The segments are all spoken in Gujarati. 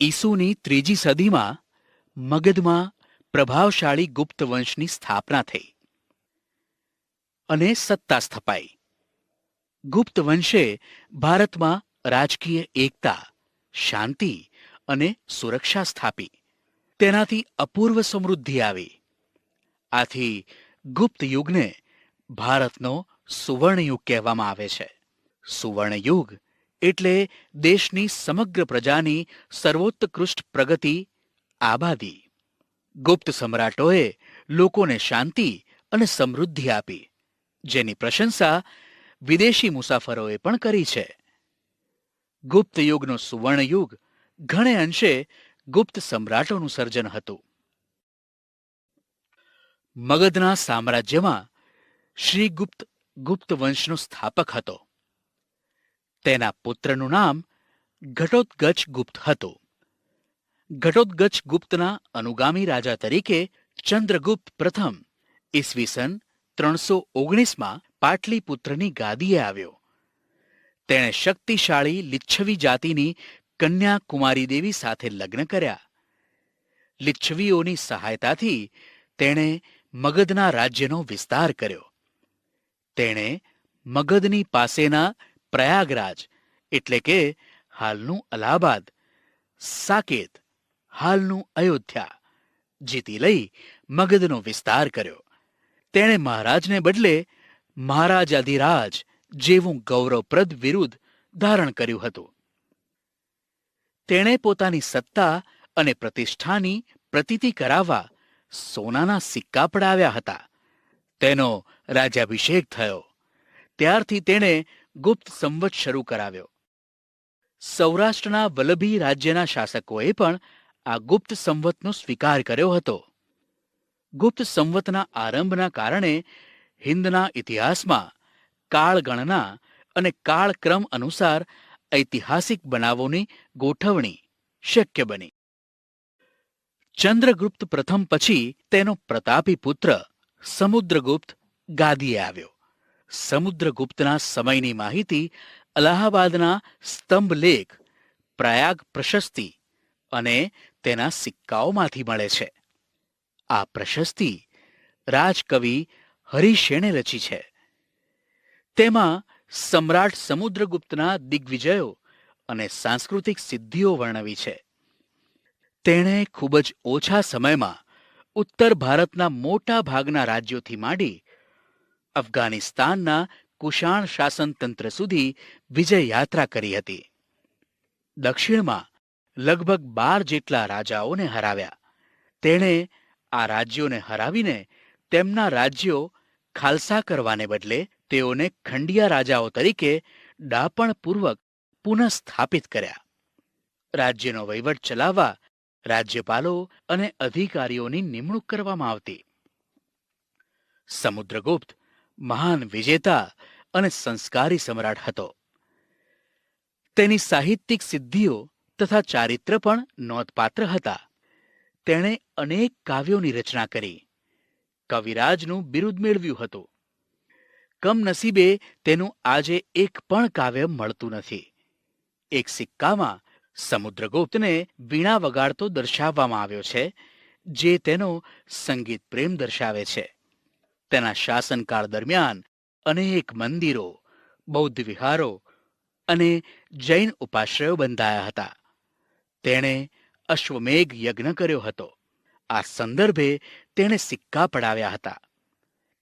ઈસુની 3જી સદીમાં મગધમાં પ્રભાવશાળી ગુપ્ત વંશની સ્થાપના થઈ અને સત્તા સ્થપાઈ. ગુપ્ત વંશે ભારતમાં રાજકીય એકતા, શાંતિ અને સુરક્ષા સ્થાપી. તેનાથી અપૂર્વ સમૃદ્ધિ આવી. આથી ગુપ્ત યુગને ભારતનો સુવર્ણયુગ કહેવામાં આવે છે. સુવર્ણયુગ એટલે દેશની સમગ્ર પ્રજાની સર્વોત્કૃષ્ટ પ્રગતિ, આબાદી. ગુપ્ત સમ્રાટોએ લોકોને શાંતિ અને સમૃદ્ધિ આપી, જેની પ્રશંસા વિદેશી મુસાફરોએ પણ કરી છે. ગુપ્ત યુગનો સુવર્ણયુગ ઘણે અંશે ગુપ્ત સમ્રાટોનું સર્જન હતું. મગધના સામ્રાજ્યમાં શ્રીગુપ્ત ગુપ્ત વંશનો સ્થાપક હતો. તેના પુત્રનું નામ ઘટોત્કચ ગુપ્ત હતું. ઘટોત્કચ ગુપ્તના અનુગામી રાજા તરીકે ચંદ્રગુપ્ત પ્રથમ ઈસવીસન 319માં પાટલીપુત્રની ગાદીએ આવ્યો. તેણે શક્તિશાળી લિચ્છવી જાતિની કન્યા કુમારી દેવી સાથે લગ્ન કર્યા. લિચ્છવીઓની સહાયતાથી તેણે મગધના રાજ્યનો વિસ્તાર કર્યો. તેણે મગધની પાસેના પ્રયાગરાજ એટલે કે હાલનું અલ્હાબાદ, સાકેત હાલનું અયોધ્યા જીતી લઈ મગધનો વિસ્તાર કર્યો. તેણે મહારાજને બદલે મહારાજાધિરાજ જેવું ગૌરવપ્રદ બિરુદ ધારણ કર્યું હતું. તેણે પોતાની સત્તા અને પ્રતિષ્ઠાની પ્રતીતિ કરાવવા સોનાના સિક્કા પડાવ્યા હતા. તેનો રાજ્યાભિષેક થયો ત્યારથી તેણે ગુપ્ત સંવત શરૂ કરાવ્યો. સૌરાષ્ટ્રના વલ્લભી રાજ્યના શાસકોએ પણ આ ગુપ્ત સંવતનો સ્વીકાર કર્યો હતો. ગુપ્ત સંવતના આરંભના કારણે હિંદના ઇતિહાસમાં કાળગણના અને કાળક્રમ અનુસાર ઐતિહાસિક બનાવોની ગોઠવણી શક્ય બની. ચંદ્રગુપ્ત પ્રથમ પછી તેનો પ્રતાપી પુત્ર સમુદ્રગુપ્ત ગાદીએ આવ્યો. સમુદ્રગુપ્તના સમયની માહિતી અલ્હાબાદના સ્તંભલેખ, પ્રયાગ પ્રશસ્તિ અને તેના સિક્કાઓમાંથી મળે છે. આ પ્રશસ્તિ રાજકવિ હરિશેણે રચી છે. તેમાં સમ્રાટ સમુદ્રગુપ્તના દિગ્વિજયો અને સાંસ્કૃતિક સિદ્ધિઓ વર્ણવી છે. તેણે ખૂબ જ ઓછા સમયમાં ઉત્તર ભારતના મોટા ભાગના રાજ્યોથી માંડી અફઘાનિસ્તાનના કુષાણ શાસનતંત્ર સુધી વિજય યાત્રા કરી હતી. દક્ષિણમાં લગભગ 12 જેટલા રાજાઓને હરાવ્યા. તેણે આ રાજ્યોને હરાવીને તેમના રાજ્યો ખાલસા કરવાને બદલે તેઓને ખંડિયા રાજાઓ તરીકે ડાપણપૂર્વક પુનઃસ્થાપિત કર્યા. રાજ્યનો વહીવટ ચલાવવા રાજ્યપાલો અને અધિકારીઓની નિમણૂક કરવામાં આવતી. સમુદ્રગુપ્ત મહાન વિજેતા અને સંસ્કારી સમ્રાટ હતો. તેની સાહિત્યિક સિદ્ધિઓ તથા ચારિત્ર પણ નોંધપાત્ર હતા. તેણે અનેક કાવ્યોની રચના કરી. કવિરાજનું બિરુદ મેળવ્યું હતું. કમનસીબે તેનું આજે એક પણ કાવ્ય મળતું નથી. એક સિક્કામાં સમુદ્રગુપ્તને વીણા વગાડતો દર્શાવવામાં આવ્યો છે, જે તેનો સંગીત પ્રેમ દર્શાવે છે. તેના શાસનકાળ દરમિયાન અનેક મંદિરો, બૌદ્ધ વિહારો અને જૈન ઉપાશ્રયો બંધાયા હતા. તેણે અશ્વમેઘ યજ્ઞ કર્યો હતો. આ સંદર્ભે તેણે સિક્કા પડાવ્યા હતા.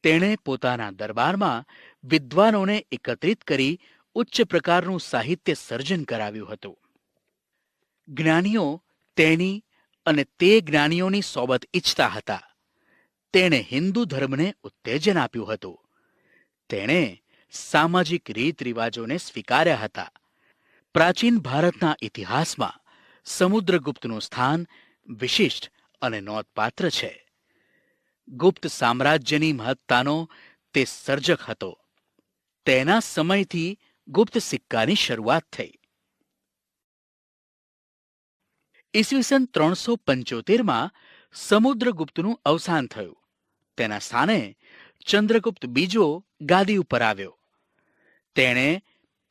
તેણે પોતાના દરબારમાં વિદ્વાનોને એકત્રિત કરી ઉચ્ચ પ્રકારનું સાહિત્ય સર્જન કરાવ્યું હતું. જ્ઞાનીઓ તેની અને તે જ્ઞાનીઓની સોબત ઈચ્છતા હતા. તેણે હિન્દુ ધર્મને ઉત્તેજન આપ્યું હતું. તેણે સામાજિક રીત રિવાજોને સ્વીકાર્યા હતા. પ્રાચીન ભારતના ઇતિહાસમાં સમુદ્રગુપ્તનું સ્થાન વિશિષ્ટ અને નોંધપાત્ર છે. ગુપ્ત સામ્રાજ્યની મહત્તાનો તે સર્જક હતો. તેના સમયથી ગુપ્ત સિક્કાની શરૂઆત થઈ. ઈસવીસન 375માં સમુદ્રગુપ્તનું અવસાન થયું. તેના સ્થાને ચંદ્રગુપ્ત બીજો ગાદી ઉપર આવ્યો. તેણે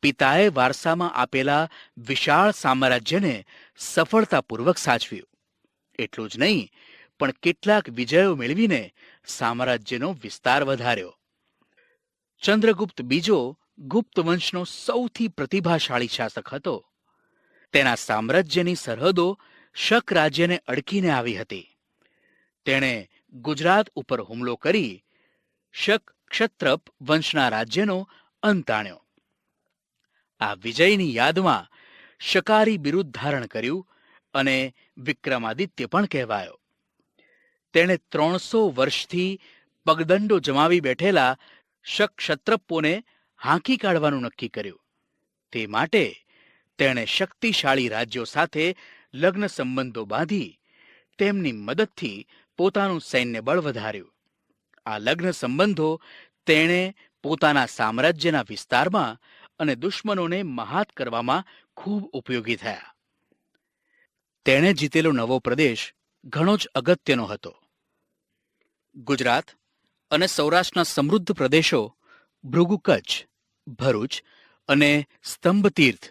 પિતાએ વારસામાં આપેલા વિશાળ સામ્રાજ્યને સફળતાપૂર્વક સાચવ્યું. એટલું જ નહીં, પણ કેટલાક વિજયો મેળવીને સામ્રાજ્યનો વિસ્તાર વધાર્યો. ચંદ્રગુપ્ત બીજો ગુપ્ત વંશનો સૌથી પ્રતિભાશાળી શાસક હતો. તેના સામ્રાજ્યની સરહદો શક રાજ્યને અડકીને આવી હતી. તેણે ગુજરાત ઉપર હુમલો કરી શક ક્ષત્રપ વંશના રાજ્યનો અંત આણ્યો. આ વિજયની યાદમાં શકારી બિરુદ ધારણ કર્યું અને વિક્રમાદિત્ય પણ કહેવાયો. તેણે 300 વર્ષથી પગદંડો જમાવી બેઠેલા શક ક્ષત્રપોને હાંકી કાઢવાનું નક્કી કર્યું. તે માટે તેણે શક્તિશાળી રાજ્યો સાથે લગ્ન સંબંધો બાંધી તેમની મદદથી પોતાનું સૈન્ય બળ વધાર્યું. આ લગ્ન સંબંધો તેણે પોતાના સામ્રાજ્યના વિસ્તારમાં અને દુશ્મનોને મહાત કરવામાં ખૂબ ઉપયોગી થયા. તેણે જીતેલો નવો પ્રદેશ ઘણો જ અગત્યનો હતો. ગુજરાત અને સૌરાષ્ટ્રના સમૃદ્ધ પ્રદેશો ભૃગુ કચ્છ, ભરૂચ અને સ્તંભતીર્થ,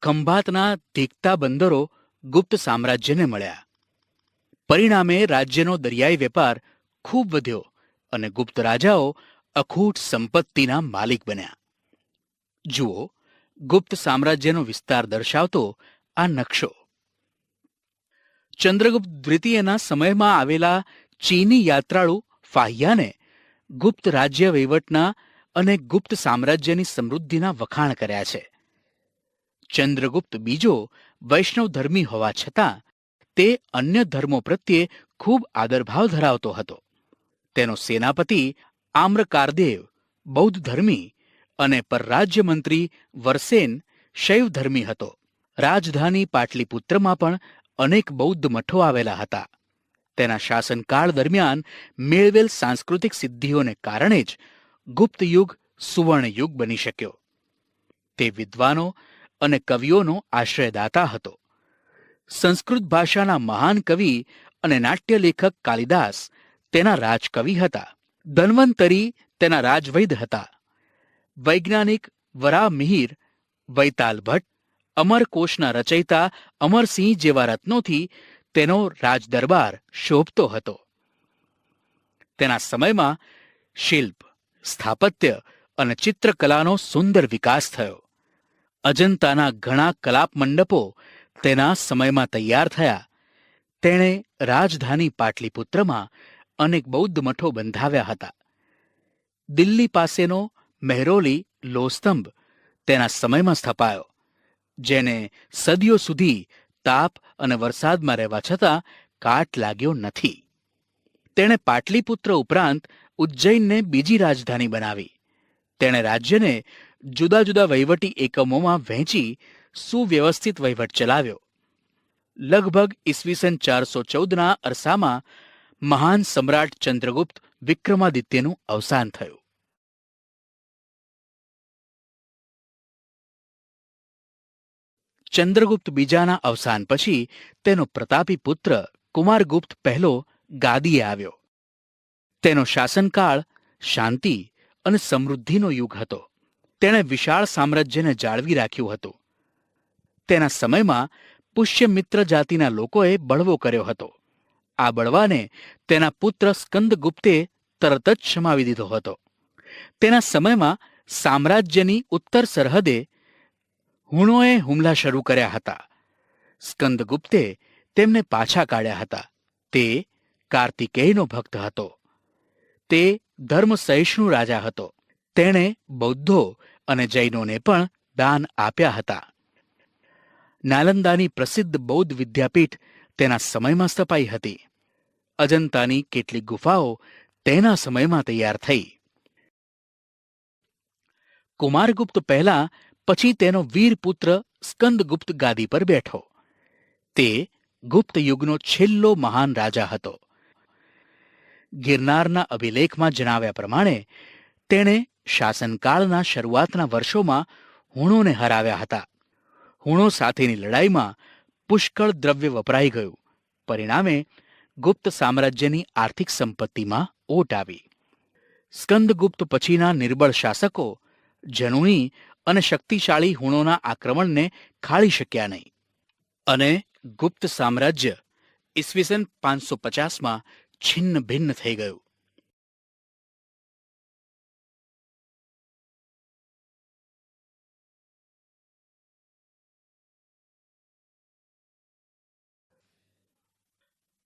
ખંભાતના ધીકતા બંદરો ગુપ્ત સામ્રાજ્યને મળ્યા. પરિણામે રાજ્યનો દરિયાઈ વેપાર ખૂબ વધ્યો અને ગુપ્ત રાજાઓ અખૂટ સંપત્તિના માલિક બન્યા. જુઓ ગુપ્ત સામ્રાજ્યનો વિસ્તાર દર્શાવતો આ નકશો. ચંદ્રગુપ્ત દ્વિતીયના સમયમાં આવેલા ચીની યાત્રાળુ ફાહિયાને ગુપ્ત રાજ્ય વહીવટના અને ગુપ્ત સામ્રાજ્યની સમૃદ્ધિના વખાણ કર્યા છે. ચંદ્રગુપ્ત બીજો વૈષ્ણવ ધર્મી હોવા છતાં તે અન્ય ધર્મો પ્રત્યે ખૂબ આદરભાવ ધરાવતો હતો. તેનો સેનાપતિ આમ્રકારદેવ બૌદ્ધ ધર્મી અને પરરાજ્ય મંત્રી વરસેન શૈવ ધર્મી હતો. રાજધાની પાટલીપુત્રમાં પણ અનેક બૌદ્ધ મઠો આવેલા હતા. તેના શાસનકાળ દરમિયાન મેળવેલ સાંસ્કૃતિક સિદ્ધિઓને કારણે જ ગુપ્ત યુગ સુવર્ણ યુગ બની શક્યો. તે વિદ્વાનો અને કવિઓનો આશ્રયદાતા હતો. સંસ્કૃત ભાષાના મહાન કવિ અને નાટ્યલેખક કાલિદાસ તેના રાજકવિ હતા. ધન્વંતરી તેના રાજવૈદ હતા. વૈજ્ઞાનિક વરામિહિર, વૈતાલ ભટ્ટ, અમરકોશના રચયિતા અમરસિંહ જેવા રત્નોથી તેનો રાજદરબાર શોભતો હતો. તેના સમયમાં શિલ્પ, સ્થાપત્ય અને ચિત્રકલાનો સુંદર વિકાસ થયો. અજંતાના ઘણા કલાપ મંડપો તેના સમયમાં તૈયાર થયા. તેણે રાજધાની પાટલીપુત્રમાં અનેક બૌદ્ધ મઠો બંધાવ્યા હતા. દિલ્હી પાસેનો મહેરોલી લોહસ્તંભ તેના સમયમાં સ્થપાયો, જેને સદીઓ સુધી તાપ અને વરસાદમાં રહેવા છતાં કાટ લાગ્યો નથી. તેણે પાટલીપુત્ર ઉપરાંત ઉજ્જૈનને બીજી રાજધાની બનાવી. તેણે રાજ્યને જુદા જુદા વહીવટી એકમોમાં વહેંચી સુવ્યવસ્થિત વહીવટ ચલાવ્યો. લગભગ ઈસવીસન 414ના અરસામાં મહાન સમ્રાટ ચંદ્રગુપ્ત વિક્રમાદિત્યનું અવસાન થયું. ચંદ્રગુપ્ત બીજાના અવસાન પછી તેનો પ્રતાપી પુત્ર કુમારગુપ્ત પહેલો ગાદીએ આવ્યો. તેનો શાસનકાળ શાંતિ અને સમૃદ્ધિનો યુગ હતો. તેણે વિશાળ સામ્રાજ્યને જાળવી રાખ્યું હતું. તેના સમયમાં પુષ્યમિત્ર જાતિના લોકોએ બળવો કર્યો હતો. આ બળવાને તેના પુત્ર સ્કંદગુપ્તે તરત જ શમાવી દીધો હતો. તેના સમયમાં સામ્રાજ્યની ઉત્તર સરહદે હુણોએ હુમલા શરૂ કર્યા હતા. સ્કંદગુપ્તે તેમને પાછા કાઢ્યા હતા. તે કાર્તિકેયનો ભક્ત હતો. તે ધર્મસહિષ્ણુ રાજા હતો. તેણે બૌદ્ધો અને જૈનોને પણ દાન આપ્યા હતા. નાલંદાની પ્રસિદ્ધ બૌદ્ધ વિદ્યાપીઠ તેના સમયમાં સ્થપાઈ હતી. અજંતાની કેટલીક ગુફાઓ તેના સમયમાં તૈયાર થઈ. કુમારગુપ્ત પહેલા પછી તેનો વીર પુત્ર સ્કંદગુપ્ત ગાદી પર બેઠો. તે ગુપ્ત યુગનો છેલ્લો મહાન રાજા હતો. ગિરનારના અભિલેખમાં જણાવ્યા પ્રમાણે તેણે શાસનકાળના શરૂઆતના વર્ષોમાં હુણોને હરાવ્યા હતા. હુણો સાથેની લડાઈમાં પુષ્કળ દ્રવ્ય વપરાઈ ગયું. પરિણામે ગુપ્ત સામ્રાજ્યની આર્થિક સંપત્તિમાં ઓટ આવી. સ્કંદગુપ્ત પછીના નિર્બળ શાસકો જનુની અને શક્તિશાળી હુણોના આક્રમણને ખાળી શક્યા નહીં, અને ગુપ્ત સામ્રાજ્ય ઈસવીસન 550માં છિન્ન ભિન્ન થઈ ગયું.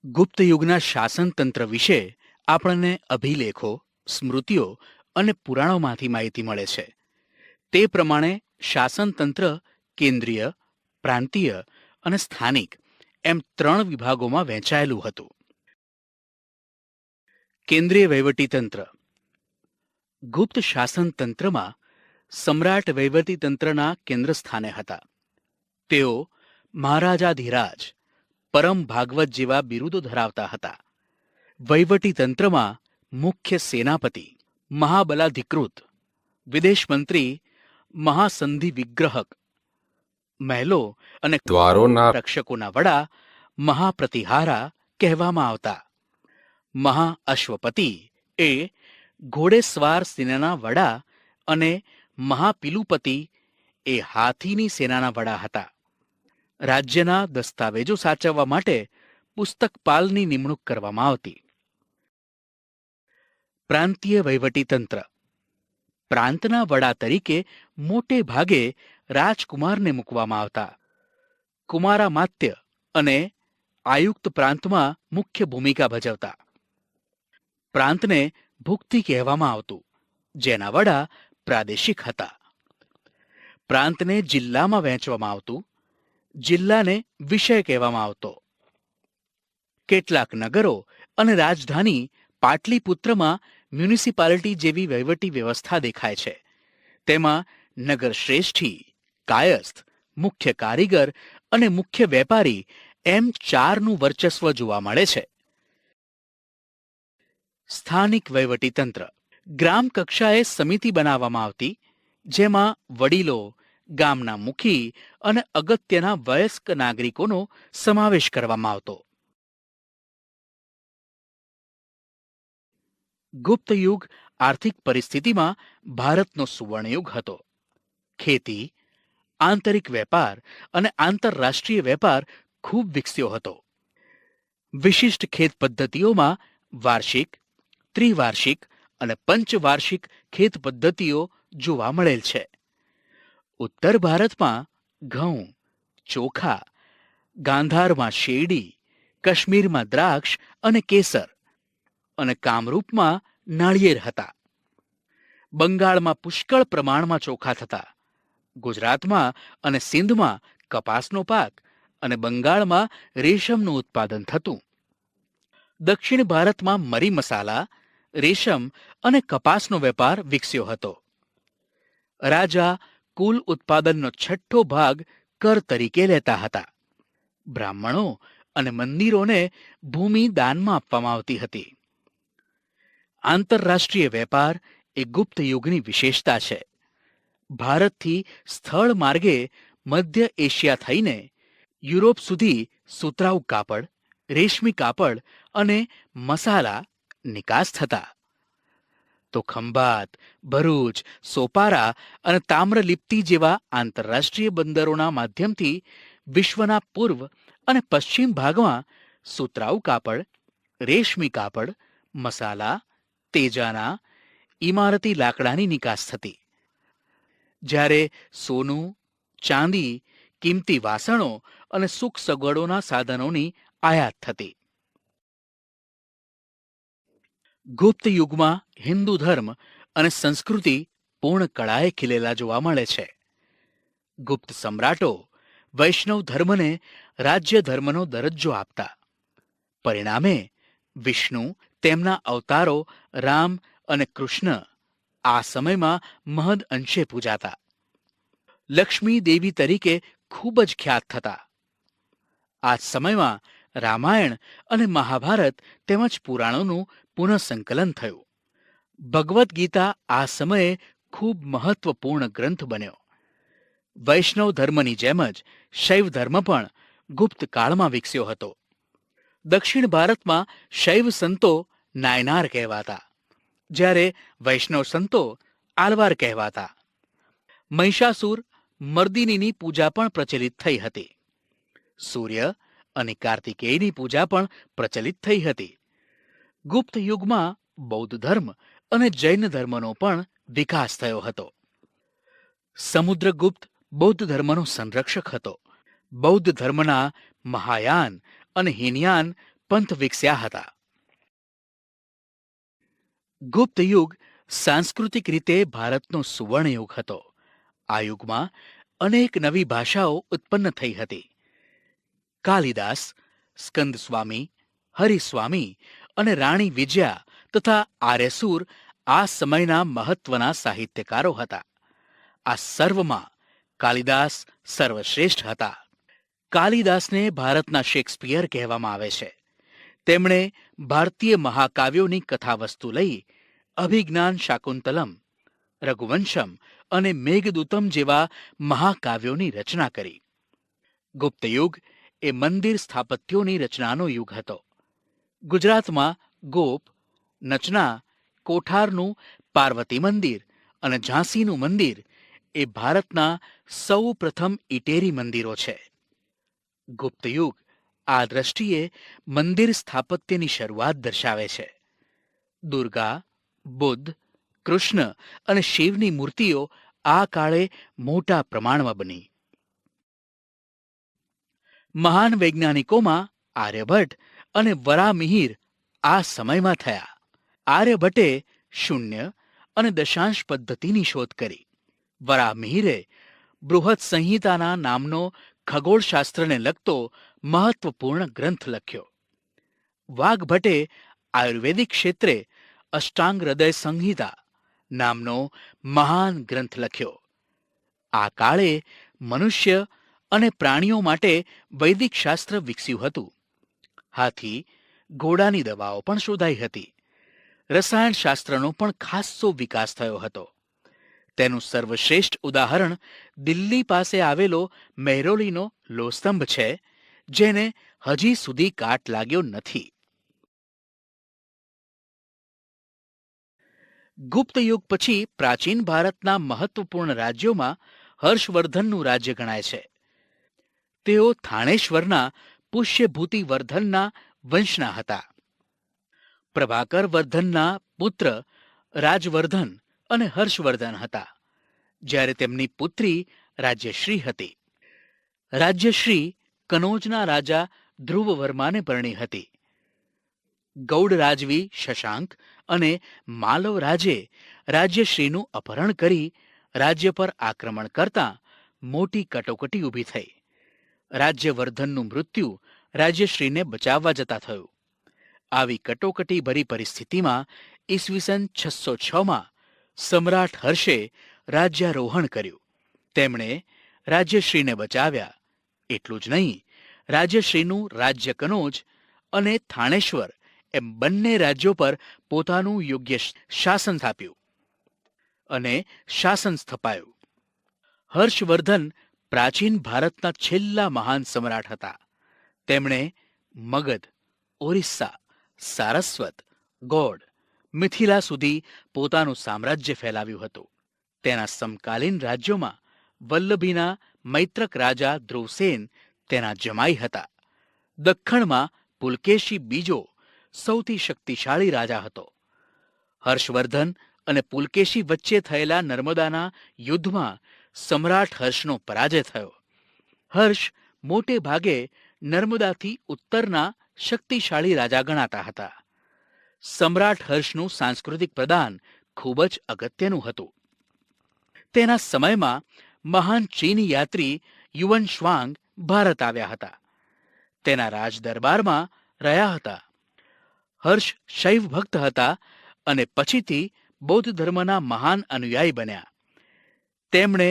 ગુપ્ત યુગના શાસનતંત્ર વિશે આપણને અભિલેખો, સ્મૃતિઓ અને પુરાણોમાંથી માહિતી મળે છે. તે પ્રમાણે શાસનતંત્ર કેન્દ્રીય, પ્રાંતીય અને સ્થાનિક એમ 3 વિભાગોમાં વહેંચાયેલું હતું. કેન્દ્રીય વહીવટીતંત્ર. ગુપ્ત શાસનતંત્રમાં સમ્રાટ વહીવટીતંત્રના કેન્દ્ર સ્થાને હતા. તેઓ મહારાજાધિરાજ, પરમ ભાગવત જેવા બિરુદો ધરાવતા હતા. વહીવટીતંત્રમાં મુખ્ય સેનાપતિ, મહાબલાધિકૃત, વિદેશ મંત્રી, મહાસંધિ વિગ્રહક, મહેલો અને દ્વારોના રક્ષકોના વડા મહાપ્રતિહારા કહેવામાં આવતા. મહાઅશ્વપતિ એ ઘોડેસવાર સેનાના વડા અને મહાપિલુપતિ એ હાથીની સેનાના વડા હતા. રાજ્યના દસ્તાવેજો સાચવવા માટે પુસ્તકપાલની નિમણૂક કરવામાં આવતી. પ્રાંતીય વહીવટીતંત્ર. પ્રાંતના વડા તરીકે મોટે ભાગે રાજકુમારને મૂકવામાં આવતા. કુમારામાત્ય અને આયુક્ત પ્રાંતમાં મુખ્ય ભૂમિકા ભજવતા. પ્રાંતને ભુક્તિ કહેવામાં આવતું, જેના વડા પ્રાદેશિક હતા. પ્રાંતને જિલ્લામાં વહેંચવામાં આવતું. જિલ્લાને વિષય કહેવામાં આવતો. કેટલાક નગરો અને રાજધાની પાટલીપુત્રમાં મ્યુનિસિપાલિટી જેવી વહીવટી વ્યવસ્થા દેખાય છે. તેમાં નગર શ્રેષ્ઠી, કાયસ્થ, મુખ્ય કારીગર અને મુખ્ય વેપારી એમ 4નું વર્ચસ્વ જોવા મળે છે. સ્થાનિક વહીવટીતંત્ર. ગ્રામ કક્ષાએ સમિતિ બનાવવામાં આવતી, જેમાં વડીલો, ગામના મુખી અને અગત્યના વયસ્ક નાગરિકોનો સમાવેશ કરવામાં આવતો. ગુપ્ત યુગ આર્થિક પરિસ્થિતિમાં ભારતનો સુવર્ણયુગ હતો. ખેતી, આંતરિક વેપાર અને આંતરરાષ્ટ્રીય વેપાર ખૂબ વિકસ્યો હતો. વિશિષ્ટ ખેત પદ્ધતિઓમાં વાર્ષિક, ત્રિવાર્ષિક અને પંચવાર્ષિક ખેત પદ્ધતિઓ જોવા મળેલ છે. ઉત્તર ભારતમાં ઘઉં, ચોખા, ગાંધારમાં શેરડી, કાશ્મીરમાં દ્રાક્ષ અને કેસર અને કામરૂપમાં નાળિયેર હતા. બંગાળમાં પુષ્કળ પ્રમાણમાં ચોખા થતા. ગુજરાતમાં અને સિંધમાં કપાસનો પાક અને બંગાળમાં રેશમનું ઉત્પાદન થતું. દક્ષિણ ભારતમાં મરી મસાલા, રેશમ અને કપાસનો વેપાર વિકસ્યો હતો. રાજા કુલ ઉત્પાદનનો 6ઠ્ઠો ભાગ કર તરીકે લેતા હતા. બ્રાહ્મણો અને મંદિરોને ભૂમિ દાનમાં આપવામાં આવતી હતી. આંતરરાષ્ટ્રીય વેપાર એ ગુપ્ત યુગની વિશેષતા છે. ભારતથી સ્થળ માર્ગે મધ્ય એશિયા થઈને યુરોપ સુધી સુતરાઉ કાપડ, રેશમી કાપડ અને મસાલા નિકાસ થતા. તો ખંભાત, ભરૂચ, સોપારા અને તામ્રલિપ્તિ જેવા આંતરરાષ્ટ્રીય બંદરોના માધ્યમથી વિશ્વના પૂર્વ અને પશ્ચિમ ભાગમાં સુતરાઉ કાપડ, રેશમી કાપડ, મસાલા, તેજાના, ઇમારતી લાકડાની નિકાસ થતી. જ્યારે સોનું, ચાંદી, કિંમતી વાસણો અને સુખ સગવડોના સાધનોની આયાત થતી. ગુપ્ત યુગમાં હિન્દુ ધર્મ અને સંસ્કૃતિ પૂર્ણ કળાએ ખીલેલા જોવા મળે છે. ગુપ્ત સમ્રાટો વૈષ્ણવ ધર્મને રાજ્ય ધર્મનો દરજ્જો આપતા. પરિણામે વિષ્ણુ, તેમના અવતારો રામ અને કૃષ્ણ આ સમયમાં મહદ અંશે પૂજાતા. લક્ષ્મી દેવી તરીકે ખૂબ જ ખ્યાત થતા. આ સમયમાં રામાયણ અને મહાભારત તેમજ પુરાણોનું પુનઃસંકલન થયું. ભગવદ્ ગીતા આ સમયે ખૂબ મહત્વપૂર્ણ ગ્રંથ બન્યો. વૈષ્ણવ ધર્મની જેમ જ શૈવ ધર્મ પણ ગુપ્ત કાળમાં વિકસ્યો હતો. દક્ષિણ ભારતમાં શૈવ સંતો નાયનાર કહેવાતા, જ્યારે વૈષ્ણવ સંતો આલવાર કહેવાતા. મહિષાસુર મર્દિનીની પૂજા પણ પ્રચલિત થઈ હતી. સૂર્ય અને કાર્તિકેયની પૂજા પણ પ્રચલિત થઈ હતી. ગુપ્ત યુગમાં બૌદ્ધ ધર્મ અને જૈન ધર્મનો પણ વિકાસ થયો હતો. સમુદ્રગુપ્ત બૌદ્ધ ધર્મનો સંરક્ષક હતો. બૌદ્ધ ધર્મના મહાયાન અને હીનયાન પંથ વિકસ્યા હતા. ગુપ્ત યુગ સાંસ્કૃતિક રીતે ભારતનો સુવર્ણ યુગ હતો. આ યુગમાં અનેક નવી ભાષાઓ ઉત્પન્ન થઈ હતી. કાલિદાસ, સ્કંદસ્વામી, હરિસ્વામી અને રાણી વિજયા તથા આર્યસૂર આ સમયના મહત્વના સાહિત્યકારો હતા. આ સર્વમાં કાલિદાસ સર્વશ્રેષ્ઠ હતા. કાલિદાસને ભારતના શેક્સપિયર કહેવામાં આવે છે. તેમણે ભારતીય મહાકાવ્યોની કથાવસ્તુ લઈ અભિજ્ઞાન શાકુંતલમ, રઘુવંશમ અને મેઘદૂતમ જેવા મહાકાવ્યોની રચના કરી. ગુપ્તયુગ એ મંદિર સ્થાપત્યોની રચનાનો યુગ હતો. ગુજરાતમાં ગોપ, નચના, કોઠારનું પાર્વતી મંદિર અને ઝાંસીનું મંદિર એ ભારતના સૌ પ્રથમ ઇટેરી મંદિરો છે. ગુપ્તયુગ આ દ્રષ્ટિએ મંદિર સ્થાપત્યની શરૂઆત દર્શાવે છે. દુર્ગા, બુદ્ધ, કૃષ્ણ અને શિવની મૂર્તિઓ આ કાળે મોટા પ્રમાણમાં બની. મહાન વૈજ્ઞાનિકોમાં આર્યભટ્ટ અને વરામિહિર આ સમયમાં થયા. આર્યભટ્ટે શૂન્ય અને દશાંશ પદ્ધતિની શોધ કરી. વરામિહિરે બૃહદ સંહિતાના નામનો ખગોળશાસ્ત્રને લગતો મહત્વપૂર્ણ ગ્રંથ લખ્યો. વાઘભટ્ટે આયુર્વેદિક ક્ષેત્રે અષ્ટાંગ હૃદય સંહિતા નામનો મહાન ગ્રંથ લખ્યો. આ કાળે મનુષ્ય અને પ્રાણીઓ માટે વૈદિક શાસ્ત્ર વિકસ્યું હતું. હાથી, ઘોડાની દવાઓ પણ શોધાઈ હતી. રસાયણશાસ્ત્રનો પણ ખાસ્સો વિકાસ થયો હતો. તેનું સર્વશ્રેષ્ઠ ઉદાહરણ દિલ્હી પાસે આવેલો મહેરોલીનો લોહસ્તંભ છે, જેને હજી સુધી કાટ લાગ્યો નથી. ગુપ્ત યુગ પછી પ્રાચીન ભારતના મહત્વપૂર્ણ રાજ્યોમાં હર્ષવર્ધનનું રાજ્ય ગણાય છે. તેઓ થાણેશ્વરના પુષ્યભૂતિ વર્ધનના વંશના હતા. પ્રભાકર વર્ધનના પુત્ર રાજવર્ધન અને હર્ષવર્ધન હતા, જ્યારે તેમની પુત્રી રાજ્યશ્રી હતી. રાજ્યશ્રી કનોજના રાજા ધ્રુવવર્માને પરણી હતી. ગૌડ રાજવી શશાંક અને માલવ રાજે રાજ્યશ્રીનું અપહરણ કરી રાજ્ય પર આક્રમણ કરતા મોટી કટોકટી ઊભી થઈ. રાજ્યવર્ધનનું મૃત્યુ રાજ્યશ્રીને બચાવવા જતા થયું. આવી કટોકટી ભરી પરિસ્થિતિમાં ઈસવીસન 606માં સમ્રાટ હર્ષે રાજ્યારોહણ કર્યું. તેમણે રાજ્યશ્રીને બચાવ્યા. એટલું જ નહીં, રાજ્યશ્રીનું રાજ્ય કનોજ અને થાણેશ્વર એમ બંને રાજ્યો પર પોતાનું યોગ્ય શાસન સ્થાપ્યું અને શાસન સ્થપાયું. હર્ષવર્ધન પ્રાચીન ભારતના છેલ્લા મહાન સમ્રાટ હતા. તેમણે મગધ, ઓરિસ્સા, સારસ્વત, ગોડ, મિથિલા સુધી પોતાનું સામ્રાજ્ય ફેલાવ્યું હતું. તેના સમકાલીન રાજ્યોમાં વલ્લભીના મૈત્રક રાજા ધ્રુવસેન તેના જમાઈ હતા. દખ્ખણમાં પુલકેશી બીજો સૌથી શક્તિશાળી રાજા હતો. હર્ષવર્ધન અને પુલકેશી વચ્ચે થયેલા નર્મદાના યુદ્ધમાં સમ્રાટ હર્ષનો પરાજય થયો. હર્ષ મોટે ભાગે નર્મદાથી ઉત્તરના શક્તિશાળી રાજા ગણાતા હતા. સમ્રાટ હર્ષનું સાંસ્કૃતિક પ્રદાન ખૂબ જ અગત્યનું હતું. તેના સમયમાં મહાન ચીની યાત્રી યુવન શ્વાંગ ભારત આવ્યા હતા. તેના રાજ દરબારમાં રહ્યા હતા. હર્ષ શૈવ ભક્ત હતા અને પછીથી બૌદ્ધ ધર્મના મહાન અનુયાયી બન્યા. તેમણે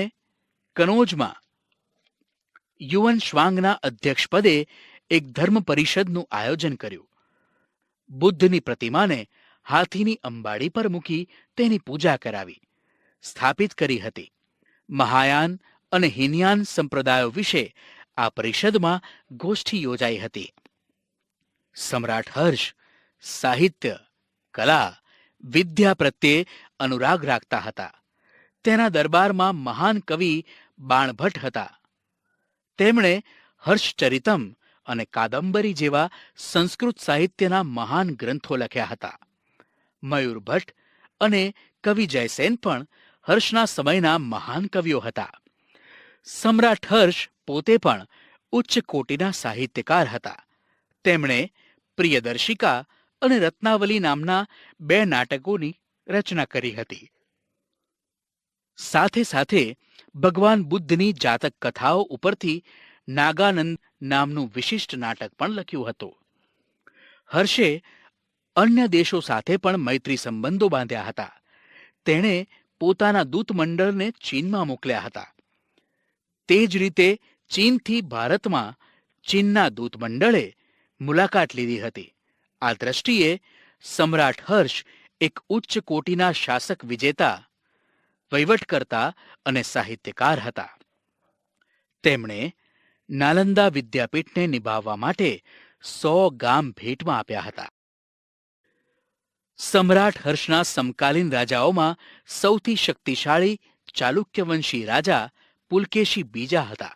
કનોજમાં યુવન શ્વાંગના અધ્યક્ષપદે એક ધર્મ પરિષદનું આયોજન કર્યું. બુદ્ધની પ્રતિમાને હાથીની અંબાડી પર મૂકી તેની પૂજા કરાવી, સ્થાપિત કરી હતી. મહાયાન અને હીનયાન સંપ્રદાયો વિશે આ પરિષદમાં ગોષ્ઠી યોજાઈ હતી. સમ્રાટ હર્ષ સાહિત્ય, કલા, વિદ્યા પ્રત્યે અનુરાગ રાખતા હતા. તેના દરબારમાં મહાન કવિ બાણભટ્ટ હતા. તેમણે હર્ષચરિતમ અને કાદંબરી જેવા સંસ્કૃત સાહિત્યના મહાન ગ્રંથો લખ્યા હતા. મયુર ભટ્ટ અને કવિ જયસેન પણ હર્ષના સમયના મહાન કવિઓ હતા. સમ્રાટ હર્ષ પોતે પણ ઉચ્ચ કોટીના સાહિત્યકાર હતા. તેમણે પ્રિયદર્શિકા અને રત્નાવલી નામના 2 નાટકોની રચના કરી હતી. સાથે સાથે ભગવાન બુદ્ધની જાતક કથાઓ ઉપરથી નાગાનંદ નામનું વિશિષ્ટ નાટક પણ લખ્યું હતું. હર્ષે અન્ય દેશો સાથે પણ મૈત્રી સંબંધો બાંધ્યા હતા. તેણે પોતાના દૂતમંડળને ચીનમાં મોકલ્યા હતા. તે જ રીતે ચીનથી ભારતમાં ચીનના દૂતમંડળે મુલાકાત લીધી હતી. આ દ્રષ્ટિએ સમ્રાટ હર્ષ એક ઉચ્ચ કોટીના શાસક વિજેતા, વહીવટકર્તા અને સાહિત્યકાર હતા. તેમણે નાલંદા વિદ્યાપીઠને નિભાવવા માટે 100 ગામ ભેટમાં આપ્યા હતા. સમ્રાટ હર્ષના સમકાલીન રાજાઓમાં સૌથી શક્તિશાળી ચાલુક્યવંશી રાજા પુલકેશી બીજા હતા.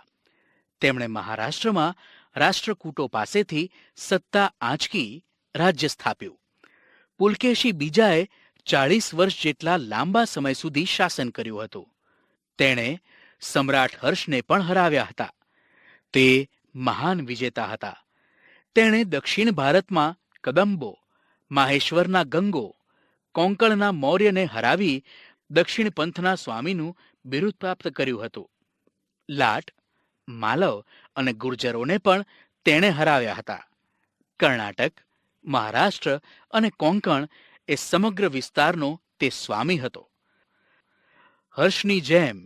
તેમણે મહારાષ્ટ્રમાં રાષ્ટ્રકૂટો પાસેથી સત્તા આંચકી રાજ્ય સ્થાપ્યું. પુલકેશી બીજાએ 40 વર્ષ જેટલા લાંબા સમય સુધી શાસન કર્યું હતું. તેણે સમ્રાટ હર્ષને પણ હરાવ્યા હતા. તે મહાન વિજેતા હતા. તેણે દક્ષિણ ભારતમાં કદંબો, માહેશ્વરના ગંગો, કોંકણના મૌર્યને હરાવી દક્ષિણ પંથના સ્વામીનું બિરુદ પ્રાપ્ત કર્યું હતું. લાટ, માલવ અને ગુર્જરોને પણ તેણે હરાવ્યા હતા. કર્ણાટક, મહારાષ્ટ્ર અને કોંકણ એ સમગ્ર વિસ્તારનો તે સ્વામી હતો. હર્ષની જેમ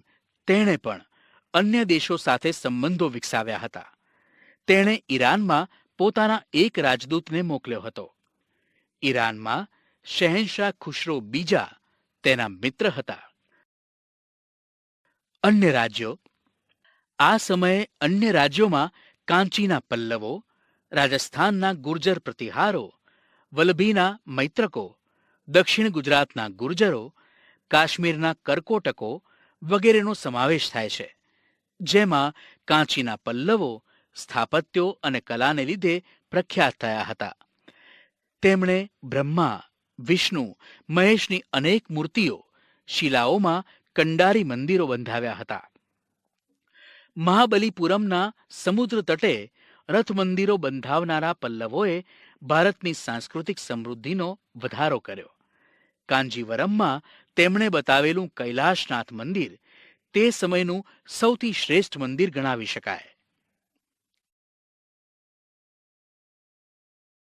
તેણે પણ અન્ય દેશો સાથે સંબંધો વિકસાવ્યા હતા. તેણે ઈરાનમાં પોતાના એક રાજદૂતને મોકલ્યો હતો. ઈરાનમાં શહેનશાહ ખુશરો બીજા તેના મિત્ર હતા. અન્ય રાજ્યો. આ સમયે અન્ય રાજ્યોમાં કાંચીના પલ્લવો, રાજસ્થાનના ગુર્જર પ્રતિહારો, વલભીના મૈત્રકો, દક્ષિણ ગુજરાતના ગુર્જરો, કાશ્મીરના કરકોટકો વગેરેનો સમાવેશ થાય છે. જેમાં કાંચીના પલ્લવો સ્થાપત્યો અને કલાને લીધે પ્રખ્યાત થયા હતા. તેમણે બ્રહ્મા, વિષ્ણુ, મહેશની અનેક મૂર્તિઓ શિલાઓમાં કંડારી મંદિરો બંધાવ્યા હતા. મહાબલીપુરમના સમુદ્ર તટે રથ મંદિરો બંધાવનારા પલ્લવોએ ભારતની સાંસ્કૃતિક સમૃદ્ધિનો વધારો કર્યો. કાંજીવરમમાં તેમણે બતાવેલું કૈલાશનાથ મંદિર તે સમયનું સૌથી શ્રેષ્ઠ મંદિર ગણાવી શકાય.